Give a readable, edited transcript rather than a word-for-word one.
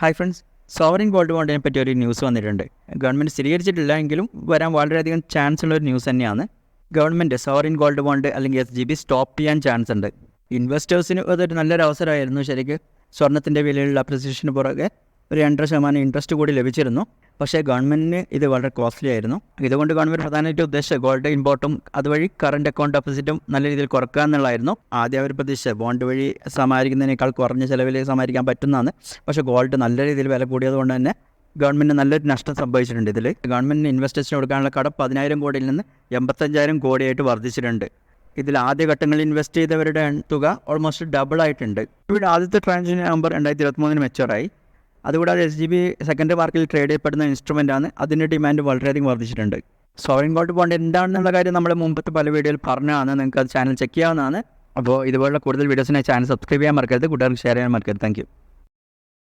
Hi friends, sovereign gold ബോണ്ടിനെ പറ്റി ഒരു news വന്നിട്ടുണ്ട്. ഗവൺമെൻറ് സ്ഥിരീകരിച്ചിട്ടില്ല എങ്കിലും വരാൻ വളരെയധികം ചാൻസ് ഉള്ള ഒരു ന്യൂസ് തന്നെയാണ്. ഗവൺമെൻറ് സോവറിൻ ഗോൾഡ് ബോണ്ട് അല്ലെങ്കിൽ SGB സ്റ്റോപ്പ് ചെയ്യാൻ ചാൻസ് ഉണ്ട്. ഇൻവെസ്റ്റേഴ്സിന് അതൊരു നല്ലൊരു അവസരമായിരുന്നു. ശരിക്കും സ്വർണ്ണത്തിൻ്റെ വിലയിലുള്ള അപ്രിസിയേഷന് പുറകെ ഒരു 2% ഇൻട്രസ്റ്റ് കൂടി ലഭിച്ചിരുന്നു. പക്ഷേ ഗവൺമെൻറ്റിന് ഇത് വളരെ കോസ്റ്റ്ലി ആയിരുന്നു. ഇതുകൊണ്ട് ഗവൺമെൻറ് പ്രധാനമായിട്ട് ഉദ്ദേശിച്ച ഗോൾഡ് ഇമ്പോർട്ടും അതുവഴി കറണ്ട് അക്കൗണ്ട് ഡെപ്പോസിറ്റും നല്ല രീതിയിൽ കുറക്കുക എന്നുള്ളതായിരുന്നു. ആദ്യം അവർ പ്രതീക്ഷിച്ചത് ബോണ്ട് വഴി സമാഹരിക്കുന്നതിനേക്കാൾ കുറഞ്ഞ ചിലവിൽ സമാഹരിക്കാൻ പറ്റുന്നതാണ്. പക്ഷേ ഗോൾഡ് നല്ല രീതിയിൽ വില കൂടിയതുകൊണ്ട് തന്നെ ഗവൺമെൻറ്റിന് നല്ലൊരു നഷ്ടം സംഭവിച്ചിട്ടുണ്ട്. ഇതിൽ ഗവൺമെൻറ്റിന് ഇൻവെസ്റ്റേഴ്സിന് കൊടുക്കാനുള്ള കടം 10,000 കോടിയിൽ നിന്ന് 85,000 കോടിയായിട്ട് വർദ്ധിച്ചിട്ടുണ്ട്. ഇതിൽ ആദ്യഘട്ടങ്ങളിൽ ഇൻവെസ്റ്റ് ചെയ്തവരുടെ തുക ഓൾമോസ്റ്റ് ഡബിൾ ആയിട്ടുണ്ട്. ഇവിടെ ആദ്യത്തെ ട്രാൻസാക്ഷൻ നവംബർ 2023 മെച്ചുവറായി. അതുകൂടാതെ SGB സെക്കൻഡറി മാർക്കറ്റിൽ ട്രേഡ് ചെയ്യപ്പെടുന്ന ഇൻസ്ട്രുമെൻ്റാണ്. അതിൻ്റെ ഡിമാൻഡ് വളരെയധികം വർദ്ധിച്ചിട്ടുണ്ട്. സോവറിൻ ഗോൾഡ് ബോണ്ട് എന്താണെന്നുള്ള കാര്യം നമ്മൾ മുമ്പത്തെ പല വീഡിയോയിൽ പറഞ്ഞതാണ്. നിങ്ങൾക്ക് അത് ചാനൽ ചെക്ക് ചെയ്യാവുന്നതാണ്. അപ്പോൾ ഇതുപോലുള്ള കൂടുതൽ വീഡിയോസിനായി ചാനൽ സബ്സ്ക്രൈബ് ചെയ്യാൻ മറക്കരുത്, കൂട്ടുകാർക്ക് ഷെയർ ചെയ്യാൻ മറക്കരുത്. താങ്ക്